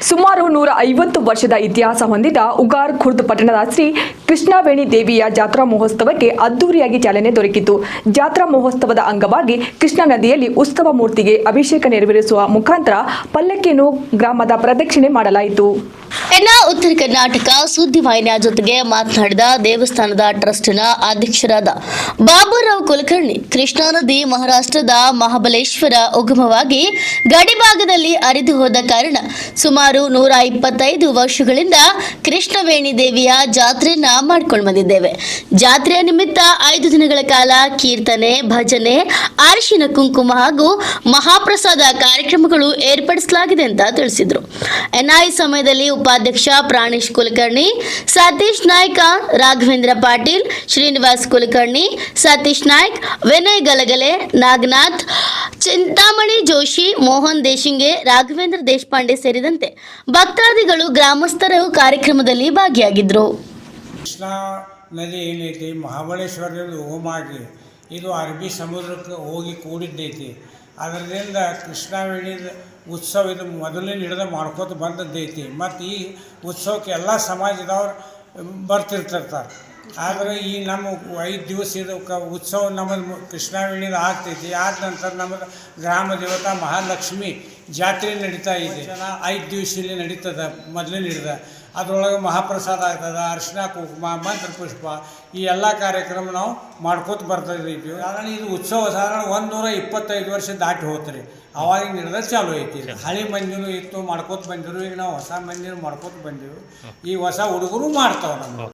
ಸುಮಾರು 150 ವರ್ಷದ ಇತಿಹಾಸ ಹೊಂದಿದ ಉಗಾರ್ ಖುರ್ದ್ ಪಟ್ಟಣದ ಶ್ರೀ ಕೃಷ್ಣವೇಣಿ ದೇವಿಯ ಜಾತ್ರಾ ಮಹೋತ್ಸವಕ್ಕೆ ಅದ್ದೂರಿಯಾಗಿ ಚಾಲನೆ ದೊರಕಿತು. ಜಾತ್ರಾ ಮಹೋತ್ಸವದ ಅಂಗವಾಗಿ ಕೃಷ್ಣಾ ನದಿಯಲ್ಲಿ ಉತ್ಸವ ಮೂರ್ತಿಗೆ ಅಭಿಷೇಕ ನೆರವೇರಿಸುವ ಮುಖಾಂತರ ಪಲ್ಲಕ್ಕಿಯನ್ನು ಗ್ರಾಮದ ಪ್ರದಕ್ಷಿಣೆ ಮಾಡಲಾಯಿತು. ಉತ್ತರ ಕರ್ನಾಟಕ ಸುದ್ದಿವಾಹಿನಿಯ ಜೊತೆಗೆ ಮಾತನಾಡಿದ ದೇವಸ್ಥಾನದ ಟ್ರಸ್ಟ್ನ ಅಧ್ಯಕ್ಷರಾದ ಬಾಬುರಾವ್ ಕುಲಕರ್ಣಿ, ಕೃಷ್ಣಾ ನದಿ ಮಹಾರಾಷ್ಟ್ರದ ಮಹಾಬಲೇಶ್ವರ ಉಗಮವಾಗಿ ಗಡಿಭಾಗದಲ್ಲಿ ಹರಿದು ಹೋದ ಕಾರಣ ಸುಮಾರು 125 ವರ್ಷಗಳಿಂದ ಕೃಷ್ಣವೇಣಿ ದೇವಿಯ ಜಾತ್ರೆಯನ್ನ ಮಾಡ್ಕೊಂಡು ಬಂದಿದ್ದೇವೆ. ಜಾತ್ರೆಯ ನಿಮಿತ್ತ 5 ದಿನಗಳ ಕಾಲ ಕೀರ್ತನೆ, ಭಜನೆ, ಅರಿಶಿನ ಕುಂಕುಮ ಹಾಗೂ ಮಹಾಪ್ರಸಾದ ಕಾರ್ಯಕ್ರಮಗಳು ಏರ್ಪಡಿಸಲಾಗಿದೆ ಅಂತ ತಿಳಿಸಿದರು. ಎನ್ಐ ಸಮಯದಲ್ಲಿ ಉಪಾಧ್ಯಕ್ಷ ಪ್ರಾಣೇಶ್ ಕುಲಕರ್ಣಿ, ಸತೀಶ್ ನಾಯ್ಕ, ರಾಘವೇಂದ್ರ ಪಾಟೀಲ್, ಶ್ರೀನಿವಾಸ್ ಕುಲಕರ್ಣಿ, ಸತೀಶ್ ನಾಯ್ಕ್, ವಿನಯ್ ಗಲಗಲೆ, ನಾಗನಾಥ್, ಚಿಂತಾಮಣಿ ಜೋಶಿ, ಮೋಹನ್ ದೇಶಿಂಗೆ, ರಾಘವೇಂದ್ರ ದೇಶಪಾಂಡೆ ಸೇರಿದಂತೆ ಭಕ್ತಾದಿಗಳು ಗ್ರಾಮಸ್ಥರು ಕಾರ್ಯಕ್ರಮದಲ್ಲಿ ಭಾಗಿಯಾಗಿದ್ದರು. ಕೃಷ್ಣಾ ನದಿ ಏನೈತಿ ಮಹಾಬಲೇಶ್ವರದಲ್ಲಿ ಹೋಮಾಗಿ ಇದು ಅರಬ್ಬಿ ಸಮುದ್ರಕ್ಕೆ ಹೋಗಿ ಕೂಡಿದ್ದೈತಿ. ಅದರಿಂದ ಕೃಷ್ಣವೇಣಿ ಉತ್ಸವ ಇದು ಮೊದಲಿನ ಹಿಡಿದು ಮಾಡ್ಕೋತ ಬಂದದ್ದೈತಿ. ಮತ್ತು ಈ ಉತ್ಸವಕ್ಕೆ ಎಲ್ಲ ಸಮಾಜದವ್ರು ಬರ್ತಿರ್ತಿರ್ತಾರೆ. ಆದರೆ ಈ ನಮ್ಮ 5 ದಿವಸ ಇದು ಉತ್ಸವ ನಮ್ಮದು ಕೃಷ್ಣವೇಣಿದು ಆಗ್ತೈತಿ. ಆದ ನಂತರ ನಮ್ಮದು ಗ್ರಾಮ ದೇವತಾ ಮಹಾಲಕ್ಷ್ಮಿ ಜಾತ್ರೆ ನಡೀತಾ ಇದೆ. 5 ದಿವಸ ಇಲ್ಲಿ ನಡೀತದೆ ಮೊದಲಿನ ಹಿಡಿದ. ಅದರೊಳಗೆ ಮಹಾಪ್ರಸಾದ ಆಗ್ತದೆ, ಅರಿಶಿನ ಕುಂಕುಮ, ಮಂತ್ರ ಪುಷ್ಪ, ಈ ಎಲ್ಲ ಕಾರ್ಯಕ್ರಮ ನಾವು ಮಾಡ್ಕೋತ ಬರ್ತಾಯಿದ್ದೀವಿ. ಕಾರಣ ಇದು ಉತ್ಸವ ಸಾಧಾರಣ 125 ವರ್ಷ ದಾಟಿ ಹೋಗ್ತಾರೆ. ಅವಾಗಿನ ಹಿಡಿದ ಚಾಲು ಐತಿ. ಹಳೆ ಮಂದಿನೂ ಇತ್ತು ಮಾಡ್ಕೋತ ಬಂದಿರು. ಈಗ ನಾವು ಹೊಸ ಮಂದಿನೂ ಮಾಡ್ಕೋತ ಬಂದಿರು. ಈ ಹೊಸ ಹುಡುಗರು ಮಾಡ್ತಾವೆ ನಮ್ಮ